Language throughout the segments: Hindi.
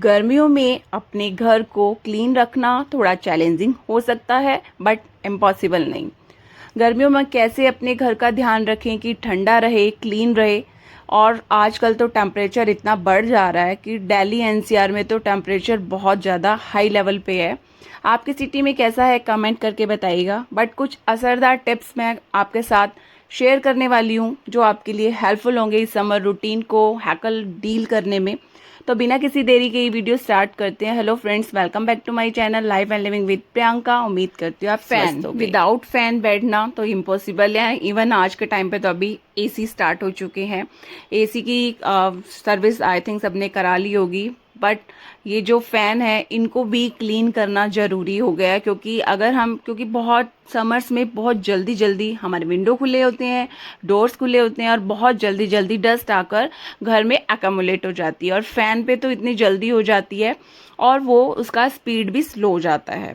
गर्मियों में अपने घर को क्लीन रखना थोड़ा चैलेंजिंग हो सकता है, बट इम्पॉसिबल नहीं। गर्मियों में कैसे अपने घर का ध्यान रखें कि ठंडा रहे, क्लीन रहे। और आजकल तो टेम्परेचर इतना बढ़ जा रहा है कि दिल्ली एनसीआर में तो टेम्परेचर बहुत ज़्यादा हाई लेवल पे है। आपकी सिटी में कैसा है कमेंट करके बताइएगा। बट कुछ असरदार टिप्स मैं आपके साथ शेयर करने वाली हूँ जो आपके लिए हेल्पफुल होंगे इस समर रूटीन को हैकल डील करने में। तो बिना किसी देरी के ये वीडियो स्टार्ट करते हैं। Hello friends, welcome back to my channel life and living with Priyanka. उम्मीद करती हूँ आप स्वस्थ होंगे। विदाउट फैन बैठना तो इम्पॉसिबल है। इवन आज के टाइम पे तो अभी एसी स्टार्ट हो चुके हैं। एसी की सर्विस आई थिंक सबने करा ली होगी, बट ये जो फ़ैन है इनको भी क्लीन करना ज़रूरी हो गया है। क्योंकि बहुत समर्स में बहुत जल्दी जल्दी हमारे विंडो खुले होते हैं, डोर्स खुले होते हैं और बहुत जल्दी जल्दी डस्ट आकर घर में अकमुलेट हो जाती है। और फ़ैन पे तो इतनी जल्दी हो जाती है और वो उसका स्पीड भी स्लो हो जाता है।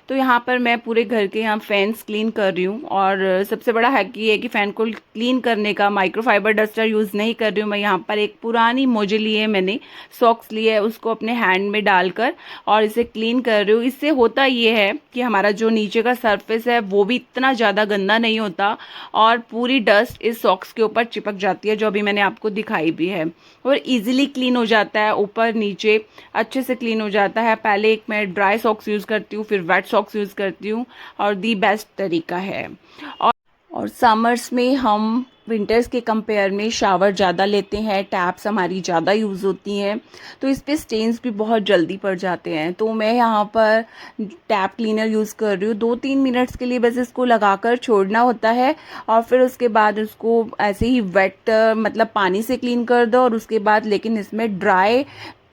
तो यहाँ पर मैं पूरे घर के यहाँ फैंस क्लीन कर रही हूँ। और सबसे बड़ा हैक ये है कि फ़ैन को क्लीन करने का माइक्रोफाइबर डस्टर यूज़ नहीं कर रही हूँ मैं। यहाँ पर एक पुरानी मोजे ली है मैंने, सॉक्स लिए है, उसको अपने हैंड में डालकर और इसे क्लीन कर रही हूँ। इससे होता ये है कि हमारा जो नीचे का सरफेस है वो भी इतना ज़्यादा गंदा नहीं होता और पूरी डस्ट इस सॉक्स के ऊपर चिपक जाती है, जो अभी मैंने आपको दिखाई भी है। और इजीली क्लीन हो जाता है, ऊपर नीचे अच्छे से क्लीन हो जाता है। पहले एक मैं ड्राई सॉक्स यूज़ करती हूँ, फिर वेट सॉक्स यूज़ करती हूँ और दी बेस्ट तरीका है। और समर्स में हम विंटर्स के कंपेयर में शावर ज़्यादा लेते हैं, टैप्स हमारी ज़्यादा यूज़ होती हैं, तो इस पे स्टेन्स भी बहुत जल्दी पड़ जाते हैं। तो मैं यहाँ पर टैप क्लीनर यूज़ कर रही हूँ। 2-3 मिनट्स के लिए बस इसको लगाकर छोड़ना होता है और फिर उसके बाद उसको ऐसे ही वेट मतलब पानी से क्लीन कर दो। और उसके बाद लेकिन इसमें ड्राई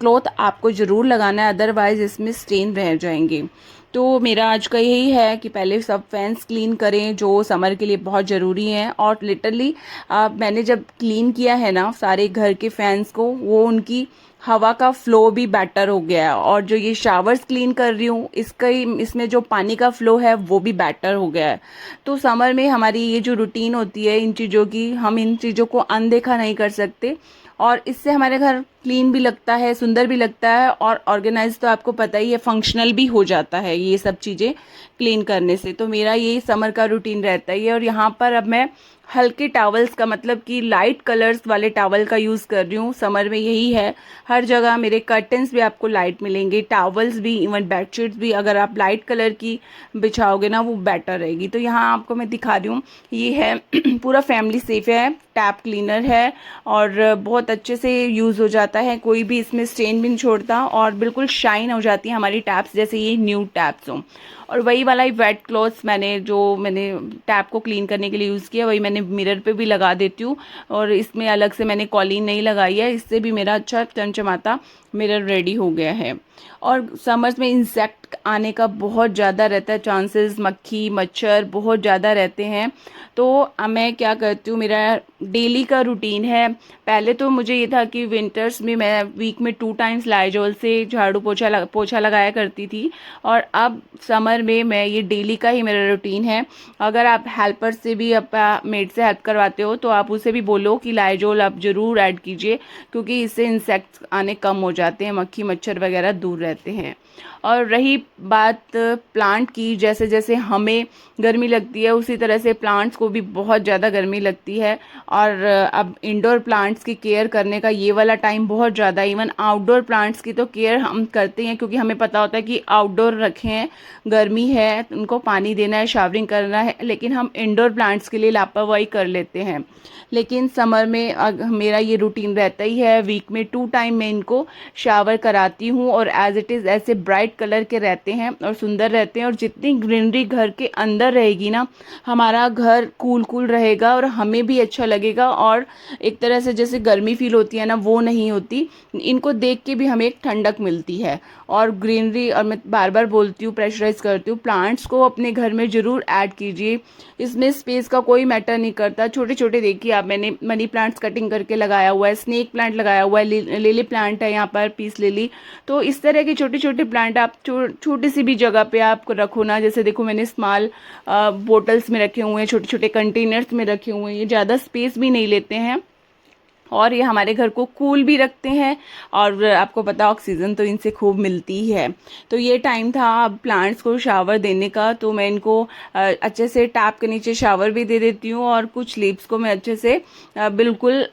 क्लॉथ आपको ज़रूर लगाना है, अदरवाइज़ इसमें स्टेन रह जाएंगे। तो मेरा आज का यही है कि पहले सब फैंस क्लीन करें जो समर के लिए बहुत ज़रूरी हैं। और लिटरली मैंने जब क्लीन किया है ना सारे घर के फैंस को, वो उनकी हवा का फ्लो भी बेटर हो गया है। और जो ये शावर्स क्लीन कर रही हूँ इसमें जो पानी का फ्लो है वो भी बेटर हो गया है। तो समर में हमारी ये जो रूटीन होती है इन चीज़ों की, हम इन चीज़ों को अनदेखा नहीं कर सकते। और इससे हमारे घर क्लीन भी लगता है, सुंदर भी लगता है और ऑर्गेनाइज तो आपको पता ही है, फंक्शनल भी हो जाता है ये सब चीज़ें क्लीन करने से। तो मेरा यही समर का रूटीन रहता है। और यहाँ पर अब मैं हल्के टॉवल्स का मतलब कि लाइट कलर्स वाले टॉवल का यूज़ कर रही हूँ। समर में यही है, हर जगह मेरे कर्टन्स भी आपको लाइट मिलेंगे, टॉवल्स भी, इवन बेडशीट्स भी अगर आप लाइट कलर की बिछाओगे ना वो बेटर रहेगी। तो यहाँ आपको मैं दिखा रही हूँ, ये है पूरा फैमिली सेफ है, टैप क्लीनर है और बहुत अच्छे से यूज़ हो जाता है, कोई भी इसमें स्टेन भी नहीं छोड़ता और बिल्कुल शाइन हो जाती है हमारी टैप्स जैसे ये न्यू टैप्स हों। और वही वाला ही वेट क्लॉथ्स मैंने टैप को क्लीन करने के लिए यूज़ किया, वही मैंने मिरर पे भी लगा देती हूँ। और इसमें अलग से मैंने कॉलिन नहीं लगाई है, इससे भी मेरा अच्छा चमचमाता मिरर रेडी हो गया है। और समर्स में इंसेक्ट आने का बहुत ज़्यादा रहता है चांसेस, मक्खी मच्छर बहुत ज़्यादा रहते हैं। तो मैं क्या करती हूँ, मेरा डेली का रूटीन है। पहले तो मुझे ये था कि विंटर्स में मैं वीक में 2 टाइम्स लाइजॉल से झाड़ू पोछा लगाया करती थी। और अब समर में मैं ये डेली का ही मेरा रूटीन है। अगर आप हेल्पर से भी मेड से हेल्प करवाते हो तो आप उसे भी बोलो कि लाइजॉल आप ज़रूर ऐड कीजिए, क्योंकि इससे इंसेक्ट्स आने कम हो जाते हैं, मक्खी मच्छर वगैरह दूर रहते हैं। और रही बात प्लांट की, जैसे जैसे हमें गर्मी लगती है उसी तरह से प्लांट्स को भी बहुत ज़्यादा गर्मी लगती है। और अब इंडोर प्लांट्स की केयर करने का ये वाला टाइम बहुत ज़्यादा, इवन आउटडोर प्लांट्स की तो केयर हम करते हैं क्योंकि हमें पता होता है कि आउटडोर रखे हैं, गर्मी है, उनको पानी देना है, शावरिंग करना है, लेकिन हम इंडोर प्लांट्स के लिए लापरवाही कर लेते हैं। लेकिन समर में मेरा ये रूटीन रहता ही है, वीक में 2 टाइम मैं इनको शावर कराती हूँ और एज इट इज़ ऐसे ब्राइट कलर के रहते हैं और सुंदर रहते हैं। और जितनी ग्रीनरी घर के अंदर रहेगी ना, हमारा घर कूल कूल रहेगा और हमें भी अच्छा लगेगा। और एक तरह से जैसे गर्मी फील होती है ना, वो नहीं होती, इनको देख के भी हमें एक ठंडक मिलती है। और ग्रीनरी, और मैं बार बार बोलती हूँ, प्रेशराइज करती हूँ, प्लांट्स को अपने घर में ज़रूर ऐड कीजिए। इसमें स्पेस का कोई मैटर नहीं करता। छोटे छोटे देखिए आप, मैंने मनी प्लांट्स कटिंग करके लगाया हुआ है, स्नेक प्लांट लगाया हुआ है, लिली प्लांट है यहाँ पर, पीस लिली। तो इस तरह के छोटे छोटे प्लांट आप छोटी सी भी जगह पे आप रखो ना, जैसे देखो मैंने स्मॉल बोटल्स में रखे हुए हैं, छोटे छोटे कंटेनर्स में रखे हुए हैं, ये ज़्यादा स्पेस भी नहीं लेते हैं और ये हमारे घर को कूल भी रखते हैं, और आपको पता ऑक्सीजन तो इनसे खूब मिलती ही है। तो ये टाइम था अब प्लांट्स को शावर देने का, तो मैं इनको अच्छे से टैप के नीचे शावर भी दे देती हूँ, और कुछ लीव्स को मैं अच्छे से बिल्कुल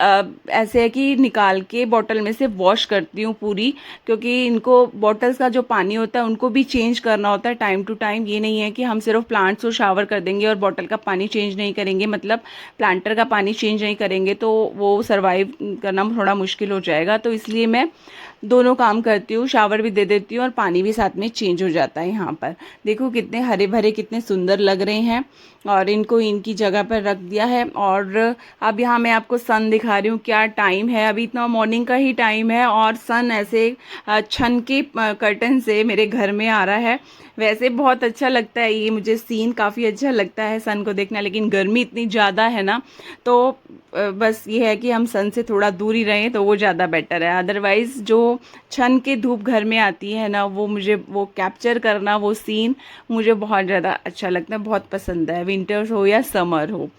ऐसे है कि निकाल के बॉटल में से वॉश करती हूँ पूरी, क्योंकि इनको बॉटल्स का जो पानी होता है उनको भी चेंज करना होता है टाइम टू टाइम। ये नहीं है कि हम सिर्फ प्लांट्स को शावर कर देंगे और बॉटल का पानी चेंज नहीं करेंगे, मतलब प्लांटर का पानी चेंज नहीं करेंगे तो वो सर्वाइव करना थोड़ा मुश्किल हो जाएगा। तो इसलिए मैं दोनों काम करती हूँ, शावर भी दे देती हूँ और पानी भी साथ में चेंज हो जाता है। यहाँ पर देखो कितने हरे भरे कितने सुंदर लग रहे हैं, और इनको इनकी जगह पर रख दिया है। और अब यहाँ मैं आपको सन दिखा रही हूँ, क्या टाइम है, अभी इतना मॉर्निंग का ही टाइम है और सन ऐसे छन के कर्टन से मेरे घर में आ रहा है। वैसे बहुत अच्छा लगता है ये, मुझे सीन काफ़ी अच्छा लगता है सन को देखना, लेकिन गर्मी इतनी ज़्यादा है ना, तो बस ये है कि हम सन से थोड़ा दूर ही रहें तो वो ज़्यादा बेटर है। अदरवाइज़ जो छन के धूप घर में आती है ना, वो मुझे वो कैप्चर करना, वो सीन मुझे बहुत ज़्यादा अच्छा लगता है, बहुत पसंद है, विंटर्स हो या समर हो।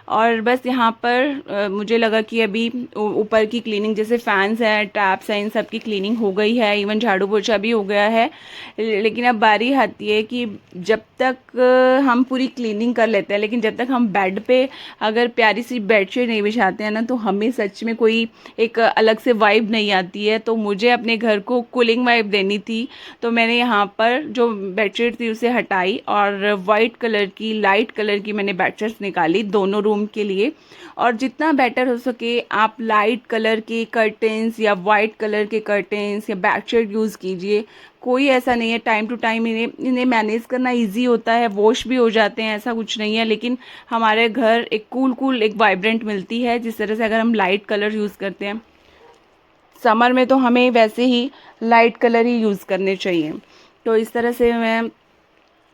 और बस यहाँ पर मुझे लगा कि अभी ऊपर की क्लीनिंग, जैसे फैंस हैं, टैप्स हैं, इन सब की क्लीनिंग हो गई है, इवन झाड़ू पोछा भी हो गया है। लेकिन अब बारी आती है कि जब तक हम पूरी क्लीनिंग कर लेते हैं, लेकिन जब तक हम बेड पे अगर प्यारी सी बेडशीट नहीं बिछाते हैं ना, तो हमें सच में कोई एक अलग से वाइब नहीं आती है। तो मुझे अपने घर को कूलिंग वाइब देनी थी, तो मैंने यहाँ पर जो बेडशीट थी उसे हटाई और वाइट कलर की, लाइट कलर की मैंने बेडशीट्स निकाली दोनों रूम के लिए। और जितना बेटर हो सके आप लाइट कलर के कर्टेंस या वाइट कलर के कर्टेंस या बेडशीट यूज़ कीजिए। कोई ऐसा नहीं है, टाइम टू टाइम इन्हें मैनेज करना इजी होता है, वॉश भी हो जाते हैं, ऐसा कुछ नहीं है। लेकिन हमारे घर एक कूल एक वाइब्रेंट मिलती है, जिस तरह से अगर हम लाइट कलर यूज़ करते हैं। समर में तो हमें वैसे ही लाइट कलर ही यूज़ करने चाहिए। तो इस तरह से मैं,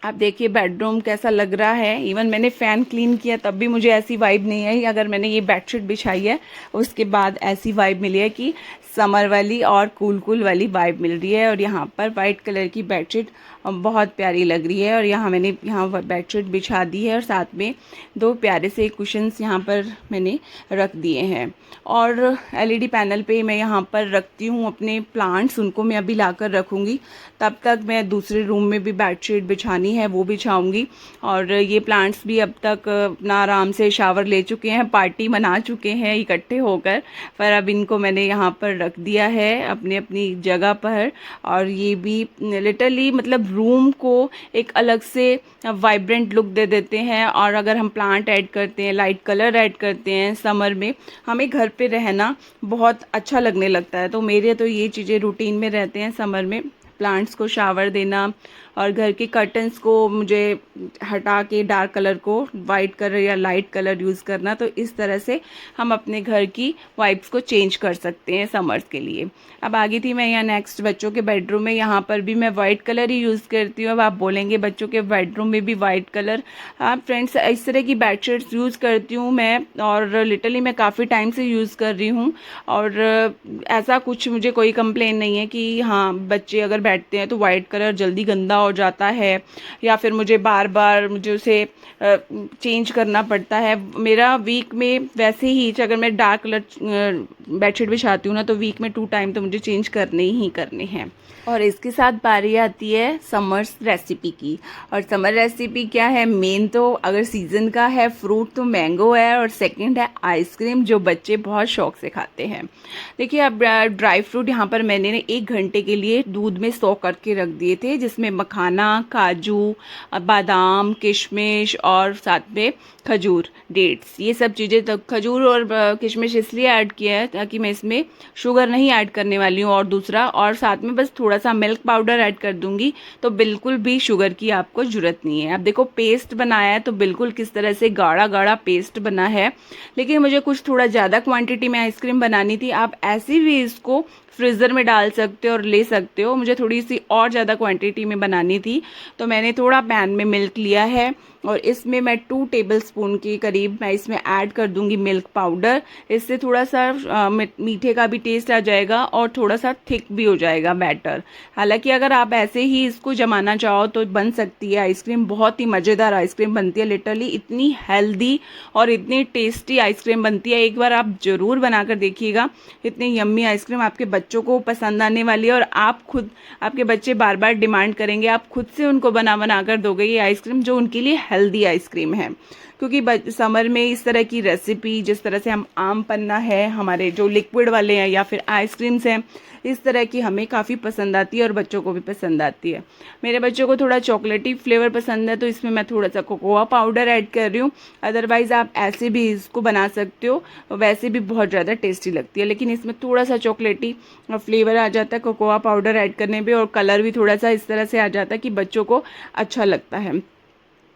आप देखिए बेडरूम कैसा लग रहा है। इवन मैंने फ़ैन क्लीन किया तब भी मुझे ऐसी वाइब नहीं आई। अगर मैंने ये बेडशीट बिछाई है उसके बाद ऐसी वाइब मिली है कि समर वाली और कूल वाली वाइब मिल रही है। और यहाँ पर वाइट कलर की बेडशीट बहुत प्यारी लग रही है। और यहाँ मैंने यहाँ बेडशीट बिछा दी है और साथ में दो प्यारे से कुशन्स यहाँ पर मैंने रख दिए हैं। और एलईडी पैनल पे मैं यहाँ पर रखती हूँ अपने प्लांट्स, उनको मैं अभी लाकर रखूँगी। तब तक मैं दूसरे रूम में भी बेडशीट बिछानी है वो बिछाऊँगी। और ये प्लांट्स भी अब तक अपना आराम से शावर ले चुके हैं, पार्टी मना चुके हैं इकट्ठे होकर, पर अब इनको मैंने यहाँ पर रख दिया है अपनी अपनी जगह पर। और ये भी लिटरली मतलब रूम को एक अलग से वाइब्रेंट लुक दे देते हैं। और अगर हम प्लांट ऐड करते हैं, लाइट कलर ऐड करते हैं समर में, हमें घर पे रहना बहुत अच्छा लगने लगता है। तो मेरे तो ये चीज़ें रूटीन में रहते हैं समर में, प्लांट्स को शावर देना और घर के कर्टन्स को मुझे हटा के डार्क कलर को वाइट कलर या लाइट कलर यूज़ करना। तो इस तरह से हम अपने घर की वाइब्स को चेंज कर सकते हैं समर्स के लिए। अब आगे थी मैं यहाँ नेक्स्ट बच्चों के बेडरूम में, यहाँ पर भी मैं वाइट कलर ही यूज़ करती हूँ। अब आप बोलेंगे बच्चों के बेडरूम में भी वाइट कलर। आप फ्रेंड्स इस तरह की बेडशीट्स यूज़ करती हूँ मैं, और लिटरली मैं काफ़ी टाइम से यूज़ कर रही हूँ। और ऐसा कुछ मुझे कोई कंप्लेन नहीं है कि हाँ बच्चे अगर बैठते हैं तो वाइट कलर जल्दी गंदा हो जाता है या फिर मुझे बार बार मुझे उसे चेंज करना पड़ता है। मेरा वीक में वैसे ही अगर मैं डार्क कलर बेडशीट बिछाती हूँ ना, तो वीक में 2 टाइम तो मुझे चेंज करने ही करने हैं। और इसके साथ बारी आती है समर्स रेसिपी की। और समर रेसिपी क्या है, मेन तो अगर सीज़न का है फ्रूट तो मैंगो है, और सेकंड है आइसक्रीम, जो बच्चे बहुत शौक से खाते हैं। देखिए अब ड्राई फ्रूट यहाँ पर मैंने 1 घंटे के लिए दूध में सो करके रख दिए थे, जिसमें मखाना, काजू, बादाम, किशमिश और साथ में खजूर, डेट्स, ये सब चीज़ें। तो खजूर और किशमिश इसलिए ऐड किया है ताकि मैं इसमें शुगर नहीं ऐड करने वाली हूँ। और दूसरा, और साथ में बस थोड़ा सा मिल्क पाउडर ऐड कर दूंगी, तो बिल्कुल भी शुगर की आपको ज़रूरत नहीं है। अब देखो पेस्ट बनाया है तो बिल्कुल किस तरह से गाढ़ा गाढ़ा पेस्ट बना है, लेकिन मुझे कुछ थोड़ा ज़्यादा क्वांटिटी में आइसक्रीम बनानी थी। आप ऐसे भी इसको फ्रीज़र में डाल सकते हो और ले सकते हो। मुझे थोड़ी थोड़ी सी और ज़्यादा क्वांटिटी में बनानी थी, तो मैंने थोड़ा पैन में मिल्क लिया है और इसमें मैं 2 टेबलस्पून के करीब मैं इसमें ऐड कर दूंगी मिल्क पाउडर। इससे थोड़ा सा मीठे का भी टेस्ट आ जाएगा और थोड़ा सा थिक भी हो जाएगा बैटर। हालांकि अगर आप ऐसे ही इसको जमाना चाहो तो बन सकती है आइसक्रीम, बहुत ही मज़ेदार आइसक्रीम बनती है। लिटरली इतनी हेल्दी और इतनी टेस्टी आइसक्रीम बनती है, एक बार आप ज़रूर बनाकर देखिएगा। इतनी यम्मी आइसक्रीम आपके बच्चों को पसंद आने वाली है और आप खुद, आपके बच्चे बार बार डिमांड करेंगे, आप खुद से उनको बना कर दोगे ये आइसक्रीम, जो उनके लिए हेल्दी आइसक्रीम है। क्योंकि समर में इस तरह की रेसिपी, जिस तरह से हम आम पन्ना है, हमारे जो लिक्विड वाले हैं या फिर आइसक्रीम्स हैं, इस तरह की हमें काफ़ी पसंद आती है और बच्चों को भी पसंद आती है। मेरे बच्चों को थोड़ा चॉकलेटी फ्लेवर पसंद है, तो इसमें मैं थोड़ा सा कोकोआ पाउडर ऐड कर रही हूँ। अदरवाइज़ आप ऐसे भी इसको बना सकते हो, वैसे भी बहुत ज़्यादा टेस्टी लगती है, लेकिन इसमें थोड़ा सा चॉकलेटी फ्लेवर आ जाता है कोकोआ पाउडर ऐड करने पे, और कलर भी थोड़ा सा इस तरह से आ जाता है कि बच्चों को अच्छा लगता है।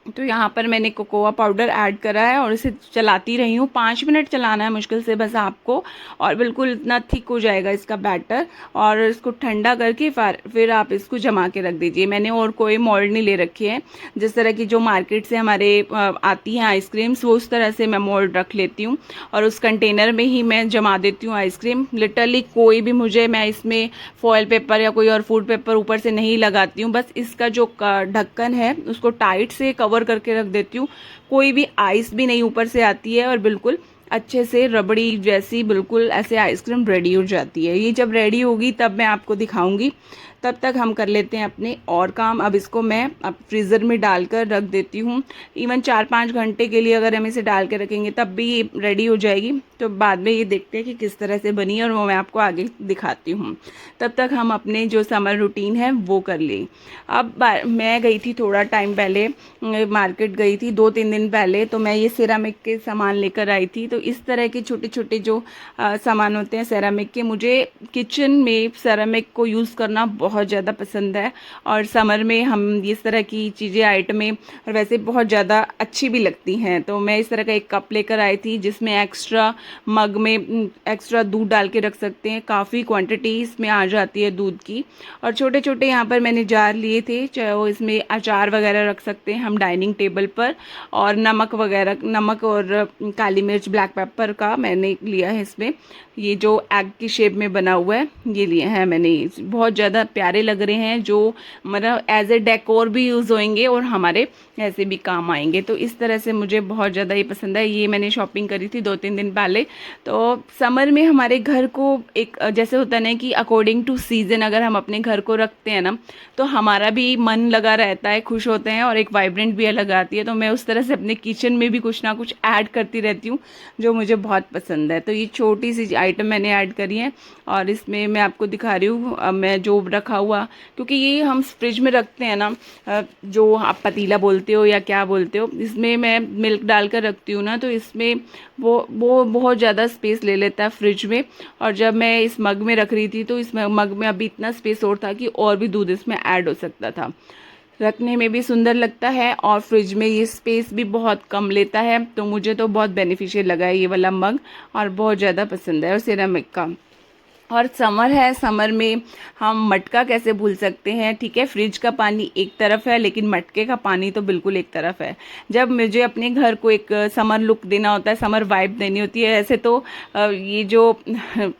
तो यहाँ पर मैंने कोकोआ पाउडर ऐड करा है और इसे चलाती रही हूँ। 5 मिनट चलाना है मुश्किल से बस आपको, और बिल्कुल इतना थिक हो जाएगा इसका बैटर। और इसको ठंडा करके फिर आप इसको जमा के रख दीजिए। मैंने और कोई मोल्ड नहीं ले रखे हैं, जिस तरह की जो मार्केट से हमारे आती हैं आइसक्रीम्स, वो उस तरह से मैं मोल्ड रख लेती हूँ और उस कंटेनर में ही मैं जमा देती हूँ आइसक्रीम। लिटरली कोई भी मैं इसमें फॉयल पेपर या कोई और फूड पेपर ऊपर से नहीं लगाती हूँ, बस इसका जो ढक्कन है उसको टाइट से कवर करके रख देती हूँ। कोई भी आइस भी नहीं ऊपर से आती है और बिल्कुल अच्छे से रबड़ी जैसी बिल्कुल ऐसे आइसक्रीम रेडी हो जाती है। ये जब रेडी होगी तब मैं आपको दिखाऊंगी, तब तक हम कर लेते हैं अपने और काम। अब इसको मैं फ्रीज़र में डालकर रख देती हूँ। इवन 4-5 घंटे के लिए अगर हम इसे डाल के रखेंगे तब भी ये रेडी हो जाएगी। तो बाद में ये देखते हैं कि किस तरह से बनी है और वो मैं आपको आगे दिखाती हूँ। तब तक हम अपने जो समर रूटीन है वो कर लें। अब मैं गई थी थोड़ा टाइम पहले, मार्केट गई थी 2-3 दिन पहले, तो मैं ये सेरामिक के सामान लेकर आई थी। तो इस तरह के छोटे छोटे जो सामान होते हैं सेरामिक के, मुझे किचन में सेरामिक को यूज़ करना बहुत ज़्यादा पसंद है। और समर में हम इस तरह की चीज़ें आइटमें और वैसे बहुत ज़्यादा अच्छी भी लगती हैं। तो मैं इस तरह का एक कप लेकर आई थी, जिसमें एक्स्ट्रा मग में एक्स्ट्रा दूध डाल के रख सकते हैं। काफ़ी क्वांटिटी इसमें आ जाती है दूध की। और छोटे छोटे यहाँ पर मैंने जार लिए थे, चाहे वो इसमें अचार वगैरह रख सकते हैं हम डाइनिंग टेबल पर। और नमक वगैरह, नमक और काली मिर्च, ब्लैक पेपर का मैंने लिया है इसमें। ये जो एग की शेप में बना हुआ है ये लिए हैं मैंने। बहुत ज़्यादा प्यारे लग रहे हैं, जो मतलब एज ए डेकोर भी यूज़ होंगे और हमारे ऐसे भी काम आएंगे। तो इस तरह से मुझे बहुत ज़्यादा ये पसंद है। ये मैंने शॉपिंग करी थी 2-3 दिन पहले। तो समर में हमारे घर को एक जैसे होता है ना कि अकॉर्डिंग टू सीज़न अगर हम अपने घर को रखते हैं ना, तो हमारा भी मन लगा रहता है, खुश होते हैं और एक वाइब्रेंट भी अलग आती है। तो मैं उस तरह से अपने किचन में भी कुछ ना कुछ ऐड करती रहती हूँ, जो मुझे बहुत पसंद है। तो ये छोटी सी आइटम मैंने ऐड करी है और इसमें मैं आपको दिखा रही हूँ मैं जो रखा हुआ, क्योंकि ये हम फ्रिज में रखते हैं ना, जो आप पतीला बोलते हो या क्या बोलते हो, इसमें मैं मिल्क डालकर रखती हूँ ना, तो इसमें वो बहुत ज़्यादा स्पेस ले लेता है फ्रिज में। और जब मैं इस मग में रख रही थी तो इस मग में अभी इतना स्पेस और था कि और भी दूध इसमें ऐड हो सकता था। रखने में भी सुंदर लगता है और फ्रिज में ये स्पेस भी बहुत कम लेता है। तो मुझे तो बहुत बेनिफिशियल लगा है ये वाला मग और बहुत ज़्यादा पसंद है। और सिरेमिक का, और समर है, समर में हम मटका कैसे भूल सकते हैं। ठीक है, फ्रिज का पानी एक तरफ है, लेकिन मटके का पानी तो बिल्कुल एक तरफ है। जब मुझे अपने घर को एक समर लुक देना होता है, समर वाइब देनी होती है, ऐसे तो ये जो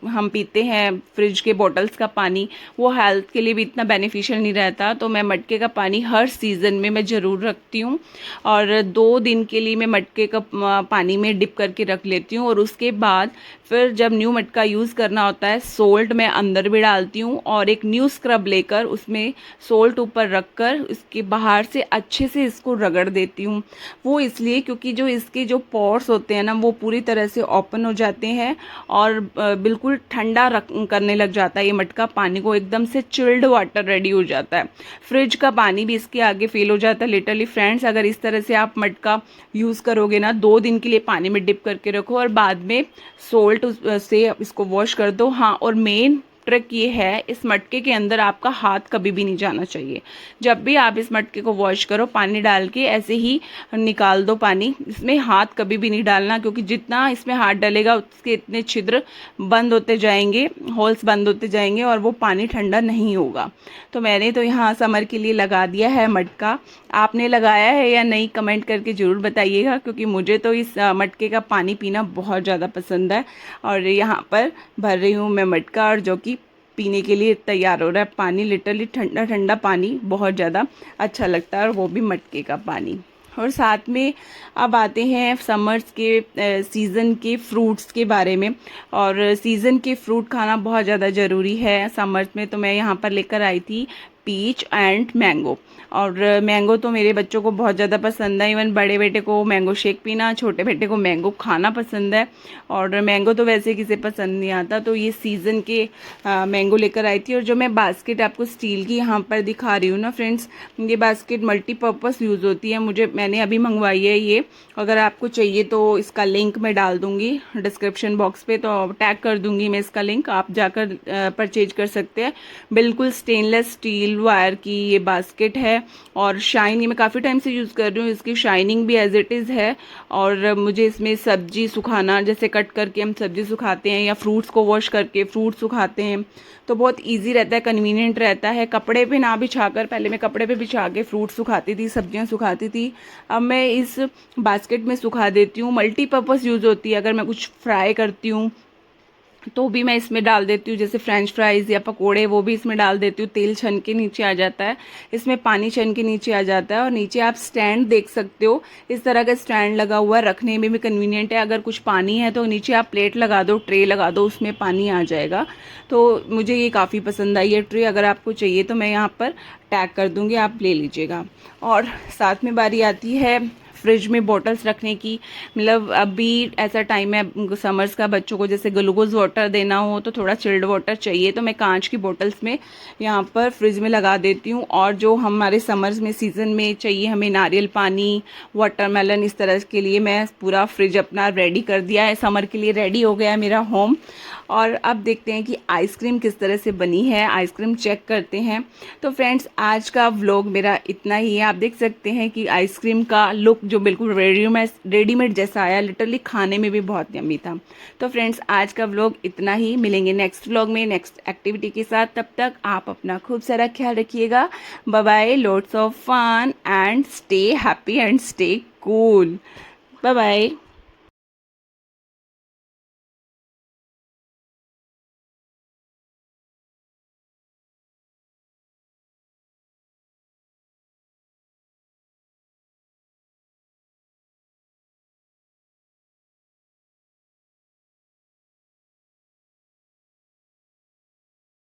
हम पीते हैं फ्रिज के बॉटल्स का पानी, वो हेल्थ के लिए भी इतना बेनिफिशियल नहीं रहता। तो मैं मटके का पानी हर सीज़न में मैं ज़रूर रखती हूँ और 2 दिन के लिए मैं मटके का पानी में डिप करके रख लेती हूँ। और उसके बाद फिर जब न्यू मटका यूज़ करना होता है, सोल्ट मैं अंदर भी डालती हूँ और एक न्यू स्क्रब लेकर उसमें सोल्ट ऊपर रखकर इसके बाहर से अच्छे से इसको रगड़ देती हूँ। वो इसलिए क्योंकि जो इसके जो पोर्स होते हैं ना, वो पूरी तरह से ओपन हो जाते हैं और बिल्कुल ठंडा करने लग जाता है ये मटका पानी को, एकदम से चिल्ड वाटर रेडी हो जाता है। फ्रिज का पानी भी इसके आगे फेल हो जाता है लिटरली। फ्रेंड्स, अगर इस तरह से आप मटका यूज़ करोगे ना, 2 दिन के लिए पानी में डिप करके रखो और बाद में सोल्ट से इसको वॉश कर दो। हाँ, और मेन ट्रिक ये है, इस मटके के अंदर आपका हाथ कभी भी नहीं जाना चाहिए। जब भी आप इस मटके को वॉश करो पानी डाल के ऐसे ही निकाल दो पानी, इसमें हाथ कभी भी नहीं डालना, क्योंकि जितना इसमें हाथ डलेगा उसके इतने छिद्र बंद होते जाएंगे, होल्स बंद होते जाएंगे और वो पानी ठंडा नहीं होगा। तो मैंने तो यहाँ समर के लिए लगा दिया है मटका। आपने लगाया है या नहीं कमेंट करके ज़रूर बताइएगा, क्योंकि मुझे तो इस मटके का पानी पीना बहुत ज़्यादा पसंद है। और यहाँ पर भर रही हूँ मैं मटका, और जो कि पीने के लिए तैयार हो रहा है। पानी लिटरली ठंडा ठंडा पानी बहुत ज़्यादा अच्छा लगता है, और वो भी मटके का पानी। और साथ में अब आते हैं समर्स के सीज़न के फ्रूट्स के बारे में। और सीज़न के फ्रूट खाना बहुत ज़्यादा ज़रूरी है समर्स में। तो मैं यहाँ पर लेकर आई थी पीच एंड मैंगो। और मैंगो तो मेरे बच्चों को बहुत ज़्यादा पसंद है। इवन बड़े बेटे को मैंगो शेक पीना, छोटे बेटे को मैंगो खाना पसंद है। और मैंगो तो वैसे किसे पसंद नहीं आता। तो ये सीज़न के मैंगो लेकर आई थी। और जो मैं बास्केट आपको स्टील की यहाँ पर दिखा रही हूँ ना फ्रेंड्स, ये बास्केट मल्टीपर्पज़ यूज़ होती है। मैंने अभी मंगवाई है ये। अगर आपको चाहिए तो इसका लिंक मैं डाल दूँगी डिस्क्रिप्शन बॉक्स पे, तो टैग कर दूँगी मैं इसका लिंक, आप जाकर परचेज कर सकते हैं। बिल्कुल स्टेनलेस स्टील वायर की ये बास्केट है। और शाइन ये मैं काफ़ी टाइम से यूज़ कर रही हूँ, इसकी शाइनिंग भी एज इट इज़ है। और मुझे इसमें सब्जी सुखाना, जैसे कट करके हम सब्जी सुखाते हैं या फ्रूट्स को वॉश करके फ्रूट सुखाते हैं, तो बहुत इजी रहता है, कन्वीनियंट रहता है। कपड़े पे ना बिछाकर, पहले मैं कपड़े पे बिछा के फ्रूट सुखाती थी, सब्जियां सुखाती थी, अब मैं इस बास्केट में सुखा देती हूँ। मल्टीपर्पज़ यूज़ होती है। अगर मैं कुछ फ्राई करती हूँ तो भी मैं इसमें डाल देती हूँ, जैसे फ्रेंच फ्राइज़ या पकोड़े, वो भी इसमें डाल देती हूँ। तेल छन के नीचे आ जाता है, इसमें पानी छन के नीचे आ जाता है। और नीचे आप स्टैंड देख सकते हो, इस तरह का स्टैंड लगा हुआ है, रखने में भी कन्वीनियंट है। अगर कुछ पानी है तो नीचे आप प्लेट लगा दो, ट्रे लगा दो, उसमें पानी आ जाएगा। तो मुझे ये काफ़ी पसंद आई है ट्रे। अगर आपको चाहिए तो मैं यहाँ पर टैग कर दूँगी, आप ले लीजिएगा। और साथ में बारी आती है फ्रिज में बॉटल्स रखने की। मतलब अभी ऐसा टाइम है समर्स का, बच्चों को जैसे ग्लूकोज वाटर देना हो तो थोड़ा चिल्ड वाटर चाहिए, तो मैं कांच की बॉटल्स में यहाँ पर फ्रिज में लगा देती हूँ। और जो हमारे समर्स में सीज़न में चाहिए हमें नारियल पानी, वाटरमेलन, इस तरह के लिए मैं पूरा फ्रिज अपना रेडी कर दिया है। समर के लिए रेडी हो गया है मेरा होम। और अब देखते हैं कि आइसक्रीम किस तरह से बनी है, आइसक्रीम चेक करते हैं। तो फ्रेंड्स आज का व्लॉग मेरा इतना ही है। आप देख सकते हैं कि आइसक्रीम का लुक जो बिल्कुल रेडीमेड जैसा आया, लिटरली खाने में भी बहुत यम्मी था। तो फ्रेंड्स आज का व्लॉग इतना ही, मिलेंगे नेक्स्ट व्लॉग में नेक्स्ट एक्टिविटी के साथ। तब तक आप अपना खूब सारा ख्याल रखिएगा। Bye bye, lots of fun and stay happy and stay cool. Bye bye.